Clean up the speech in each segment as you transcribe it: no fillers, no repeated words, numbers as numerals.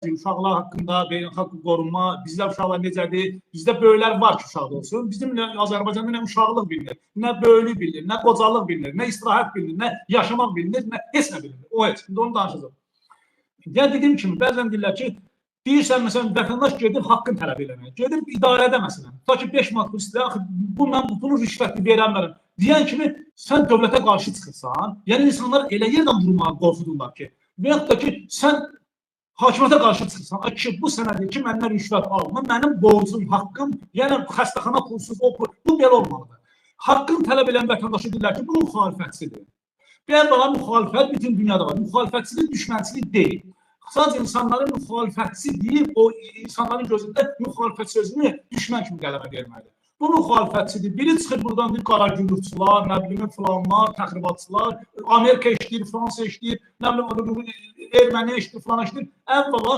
uşaqlar haqqında beynəlxalq qorunma, bizdə uşaqlar necədir? Bizdə böyüklər var ki, uşaq olsun. Bizim Azərbaycanda nə uşaqlıq bilinir, nə böyüklük bilinir, nə qocalıq bilinir, nə istirahət bilinir, nə yaşamaq bilinir, nə heç nə bilinir. O heç. İndi onu danışacağım. Ya dediyim kimi, bəzən deyirlər ki, deyirsən, məsələn, vətəndaş gedir haqqın tələb eləmək. Gedir idarədə məsələn. Ta ki 5 manat bu istəyir, bunu rüşvətli verəmərəm. Deyən kimi sən dövlətə qarşı çıxırsan, yəni insanlar elə yerdən vurmağa qorxudurlar ki, və yaxud da ki, sən hakimiyyətə qarşı çıxırsan, ki, bu sənədir ki, məndən rüşvət alma, mənim borcum, haqqım, yəni xəstəxana pulsuz, bu belə olmalıdır. Haqqın tələb edən vətəndaşı deyirlər ki, bu müxalifətçidir. Bir daha müxalifət bütün dünyada var. Müxalifətçilik düşmənçilik deyil. Sadəcə insanların müxalifətçi deyib, o insanların gözündə müxalifət sözünü düşmən kimi qələmə verməlidir. Bu müxalifətçidir. Biri çıxır buradan deyir, qara gülürçülər, nə bilim, filanlar, təxribatçılar, Amerika işləyir, Fransa işləyir, nə bilim, Erməni işləyir, filan işləyir. Əvvəla,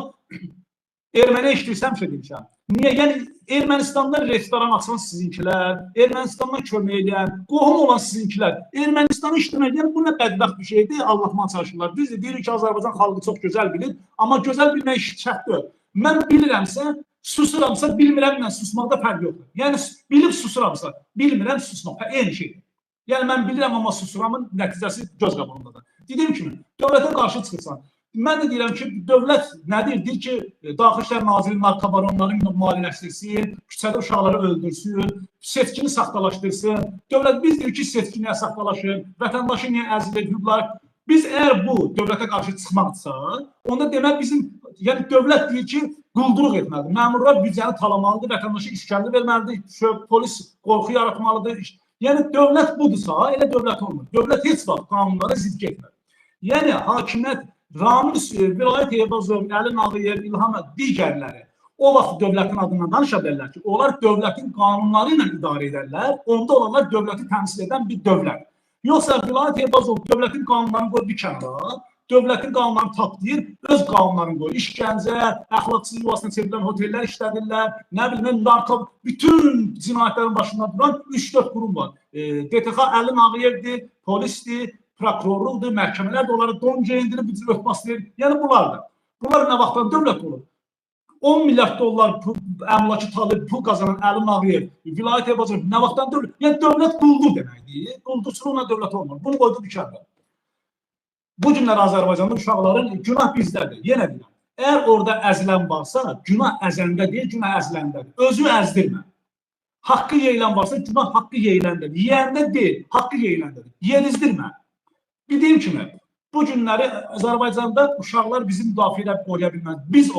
Erməni işləyirsə həmişə demişəm. Niyə? Yəni, Ermənistandan restoran açan sizinkilər, Ermənistandan kömək edən, qohum olan sizinkilər, Ermənistanı işləmək edən, bu nə bədbəxt bir şeydir, anlatmaya çalışırlar. Biz de deyirik ki, Azərbaycan xalqı çox gözəl bilir, amma gözəl bilmək şərtdir. Mən bilirəmsə, susuramsa, bilmirəmlə susmaqda fərq yoxdur. Yəni, bilib susuramsa, bilmirəm susmaq, eyni şeydir. Yəni, mən bilirəm, amma susuramın nəticəsi göz qabağındadır. Dediyim kimi, dövlətə qarşı çıxırsan. Mən də deyirəm ki, dövlət nədir? Deyir ki, Daxili İşlər Nazirinin narkobaronların maliyyələşdirsin, küçədə uşaqları öldürsün, seçkini saxtalaşdırsın. Dövlət biz deyir ki, seçki niyə saxtalaşır, vətəndaşı niyə əzilir, hüquqlar. Biz əgər bu dövlətə qarşı çıxmaqdırsa, onda demək bizim, yəni dövlət deyir ki, qulduruq etməlidir. Məmurlar büdcəni talamalıdır, vətəndaşı işgəncə verməlidir, polis qorxu yaratmalıdır. Yəni dövlət budursa, elə dövlət olmur. Dövlət heç vaxt qanunlara zidd getmir. Yəni hakimiyyət Ramiz, Vilayət Eybazov, Əli Nağıyev, İlham digərləri o vaxt dövlətin adından danışa bilərlər ki, onlar dövlətin qanunları ilə idarə edərlər, onda olanlar dövləti təmsil edən bir dövlət. Yoxsa Vilayət Eybazov dövlətin qanunlarını qoyub bir kənara, dövlətin qanunlarını tapdıyır, öz qanunlarını qoyur. İşgəncə, əxlaqsız yuvasına çevrilən otellər işlədirlər, nə bilim, bütün cinayətlərin başında duran 3-4 qurum var. DTX Əli Nağıyevdir, polisdir, prokurorluqdur, məhkəmələr də onları don geyindirib, bir cür örtbaslayır. Yəni bunlardır. Bunlar nə vaxtdan dövlət olur? 10 milyard dollar əmlakı talib pul qazanan Əli Nağıyev, Vilayət Eybazov nə vaxtdan dövlət? Yəni dövlət quldur deməkdir. Quldurçuluqla dövlət olmur. Bunu qoydu bir kənara. Bu günlər Azərbaycanda uşaqların günah bizdədir. Yenə deyirəm. Əgər orada əzilən varsa, günah əzəndə deyil, günah əziləndədir. Özü əzdirmə. Haqqı yeyilən varsa, günah haqqı yeyiləndədir. Yeyəndə deyil, haqqı yeyiləndədir. Yenizdirmə. Dediyim kimi, bu günləri Azərbaycanda uşaqlar bizim müdafiə edə qoruya bilməz. Biz